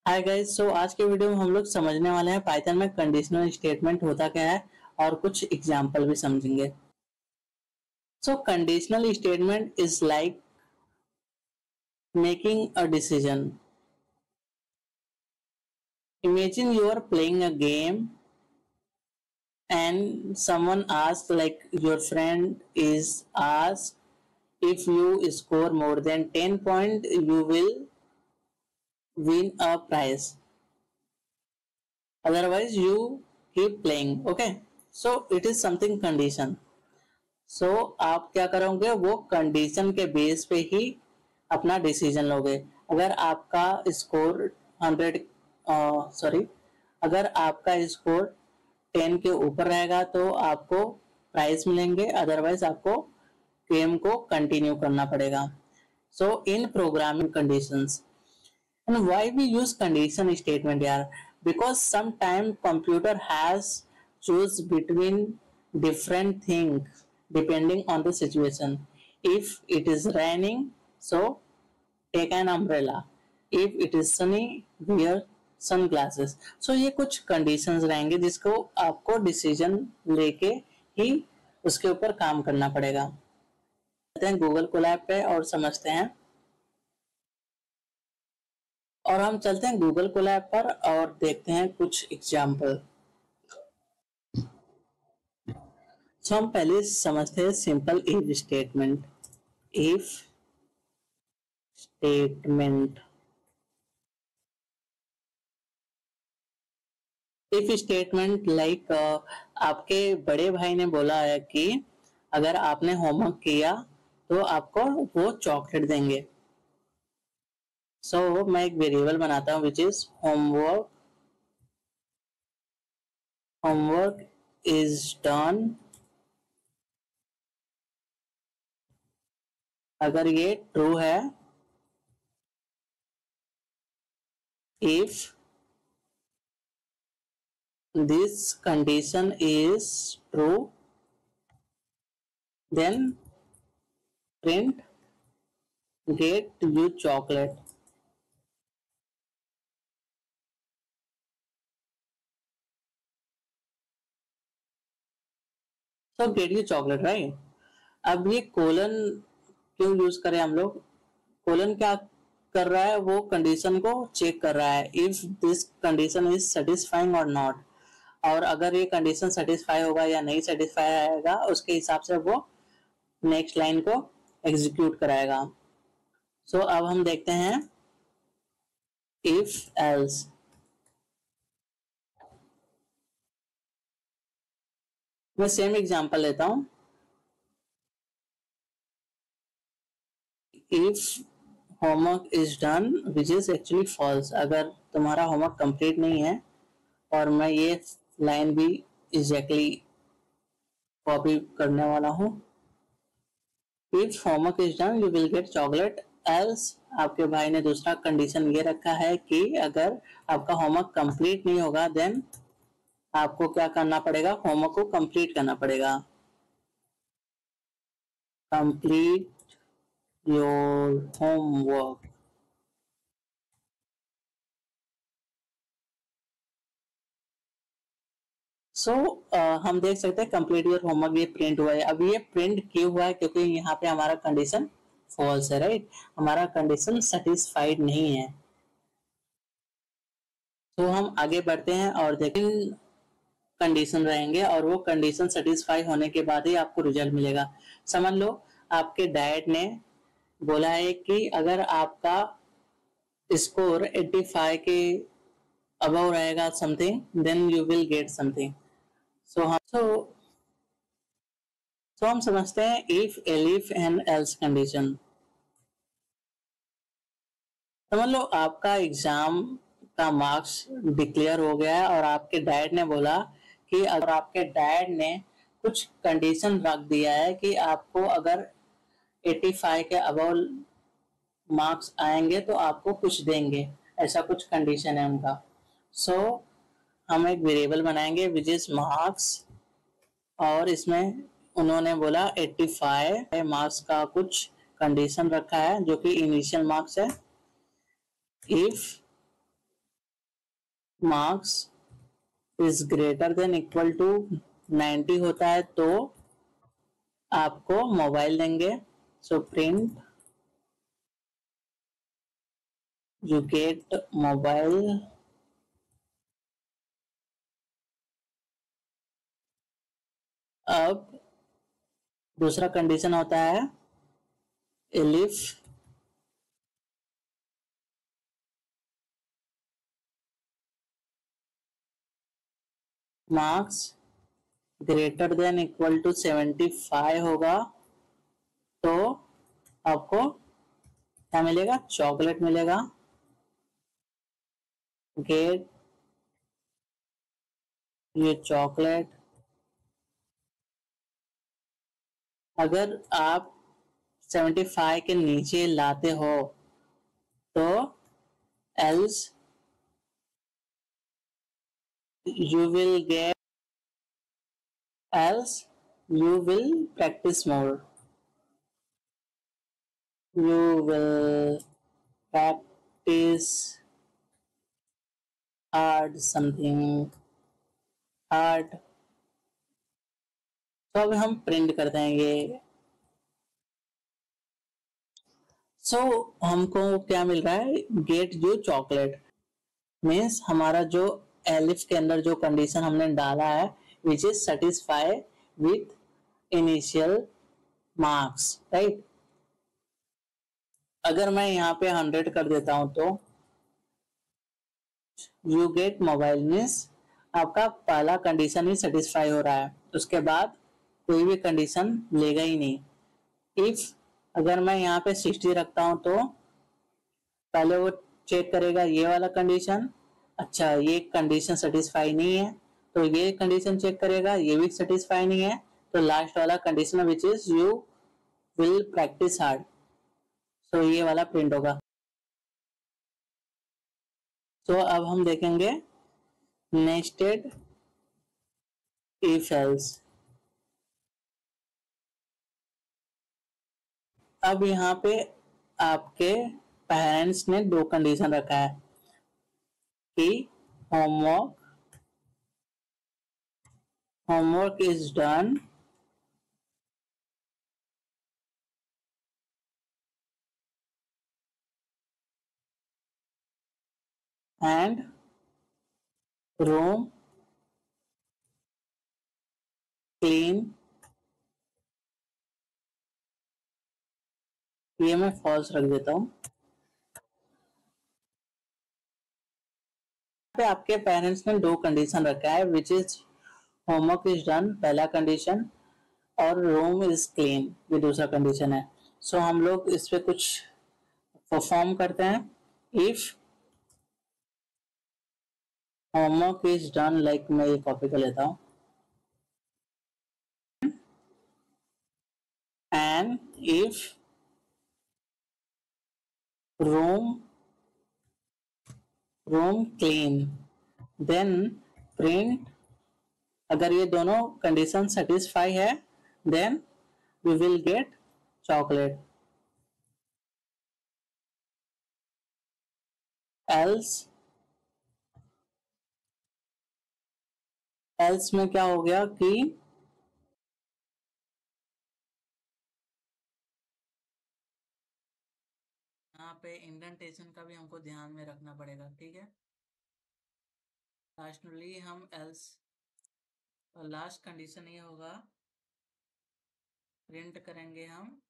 Hi guys. आज के video में हम लोग समझने वाले हैं पाइथन में कंडीशनल स्टेटमेंट होता क्या है और कुछ एग्जांपल भी समझेंगे। Conditional statement is like making a decision. Imagine you are playing a game and someone asks, like your friend is asked, if you score more than 10 points you will win a prize, otherwise you keep playing. Okay, so it is something condition. आप क्या करोगे, वो condition के base पे ही अपना decision लोगे। अगर आपका स्कोर 100 अगर आपका स्कोर 10 के ऊपर रहेगा तो आपको प्राइज मिलेंगे, अदरवाइज आपको गेम को कंटिन्यू करना पड़ेगा। इन programming conditions and why we use condition statement here, because sometime computer has choose between different things depending on the situation. If it is raining, so take an umbrella. If it is sunny, wear sunglasses. ये कुछ conditions रहेंगे जिसको आपको decision लेके ही उसके ऊपर काम करना पड़ेगा। चलते हैं गूगल कोलैब पे और समझते हैं। और हम चलते हैं गूगल कोलैब पर और देखते हैं कुछ एग्जाम्पल। हम पहले समझते हैं simple if statement. If statement if statement like आपके बड़े भाई ने बोला है कि अगर आपने होमवर्क किया तो आपको वो चॉकलेट देंगे। मैं एक वेरिएबल बनाता हूं which is homework. Homework is done. अगर ये ट्रू है, if this condition is true, then print get you chocolate. Get you chocolate, right. अब ये कोलन क्यों यूज करें हम लोग? कोलन क्या कर रहा है, वो कंडीशन को चेक कर रहा है if this condition is satisfying और नॉट। और अगर ये कंडीशन सेटिस्फाई होगा या नहीं सेटिस्फाई आएगा, उसके हिसाब से वो नेक्स्ट लाइन को एग्जीक्यूट कराएगा। अब हम देखते हैं इफ एल्स। मैं सेम एग्जांपल लेता हूं। If homework is done which is actually false. अगर तुम्हारा होमवर्क कंप्लीट नहीं है, और मैं ये लाइन भी एग्जैक्टली कॉपी करने वाला हूं। If homework is done you will get chocolate, else आपके भाई ने दूसरा कंडीशन ये रखा है कि अगर आपका होमवर्क कंप्लीट नहीं होगा देन आपको क्या करना पड़ेगा, होमवर्क को कंप्लीट करना पड़ेगा। Complete your homework. हम देख सकते हैं कंप्लीट योर होमवर्क ये प्रिंट हुआ है। अब ये प्रिंट क्यों हुआ है? क्योंकि यहाँ पे हमारा कंडीशन फॉल्स है, राइट। हमारा कंडीशन सेटिस्फाइड नहीं है। हम आगे बढ़ते हैं और देखें कंडीशन रहेंगे और वो कंडीशन सेटिस्फाई होने के बाद ही आपको रिजल्ट मिलेगा। समझ लो आपके डैड ने बोला है कि अगर आपका स्कोर 85 के अबव रहेगा something then you will get something. हम समझते हैं if elif and else condition. समझ लो आपका एग्जाम का मार्क्स डिक्लेयर हो गया है और आपके डैड ने बोला कि अगर आपके डैड ने कुछ कंडीशन रख दिया है कि आपको अगर 85 के अबव मार्क्स आएंगे तो आपको कुछ देंगे, ऐसा कुछ कंडीशन है उनका। हम एक वेरिएबल बनाएंगे विच इज मार्क्स, और इसमें उन्होंने बोला 85 मार्क्स का कुछ कंडीशन रखा है जो कि इनिशियल मार्क्स है। If marks is greater than equal to 90 होता है तो आपको मोबाइल देंगे। So print you get mobile अब दूसरा कंडीशन होता है if marks greater than equal to 75 होगा तो आपको क्या मिलेगा, चॉकलेट मिलेगा। गेट ये चॉकलेट। अगर आप 75 के नीचे लाते हो तो else you will get else you will practice more, you will practice hard something hard। तो अब हम प्रिंट कर देंगे। सो हमको क्या मिल रहा है, गेट जो चॉकलेट मीन्स हमारा जो एलिफ के अंदर जो कंडीशन हमने डाला है which is satisfy with initial marks, right. अगर मैं यहाँ पे 100 कर देता हूं तो यू गेट मोबाइल मीन्स आपका पहला कंडीशन ही सेटिस्फाई हो रहा है, उसके बाद कोई भी कंडीशन लेगा ही नहीं। इफ अगर मैं यहाँ पे 60 रखता हूं तो पहले वो चेक करेगा ये वाला कंडीशन, अच्छा ये कंडीशन सेटिस्फाई नहीं है तो ये कंडीशन चेक करेगा, ये भी सेटिस्फाई नहीं है तो लास्ट वाला condition which is you will practice hard, so ये वाला प्रिंट होगा। तो अब हम देखेंगे नेस्टेड इफ एल्स। अब यहाँ पे आपके पेरेंट्स ने दो कंडीशन रखा है कि homework is done and room clean. ये मैं फॉल्स रख देता हूँ। पे आपके पेरेंट्स ने दो कंडीशन रखा है which is homework is done पहला कंडीशन और रूम इज क्लीन ये दूसरा कंडीशन है। सो हम लोग इस पे कुछ परफॉर्म करते हैं। If homework is done, like मैं ये कॉपी कर लेता हूँ, and if room clean then print. अगर ये दोनों कंडीशन सेटिस्फाई है then we will get chocolate, else में क्या हो गया कि यहाँ पे इंडेंटेशन का भी हमको ध्यान में रखना पड़ेगा, ठीक है। लास्टली हम एल्स और लास्ट कंडीशन ये होगा प्रिंट करेंगे हम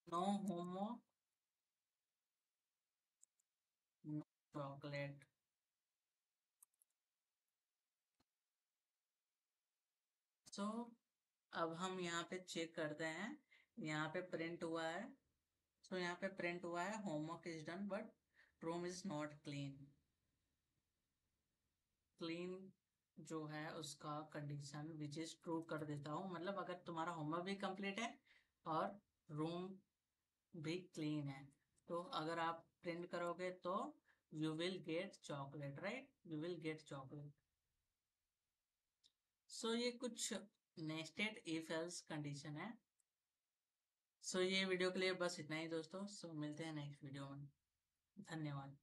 नो होमवर्क नो चॉकलेट। सो अब हम यहाँ पे चेक करते हैं, यहाँ पे प्रिंट हुआ है। सो यहाँ पे प्रिंट हुआ है homework is done but room is not clean. Clean जो है उसका कंडीशन विच इज ट्रू कर देता हूँ, मतलब अगर तुम्हारा होमवर्क भी कंप्लीट है और रूम भी क्लीन है तो अगर आप प्रिंट करोगे तो you will get chocolate, right, you will get chocolate. So ये कुछ नेस्टेड इफ एल्स कंडीशन है। सो ये वीडियो के लिए बस इतना ही दोस्तों। सो मिलते हैं नेक्स्ट वीडियो में। धन्यवाद।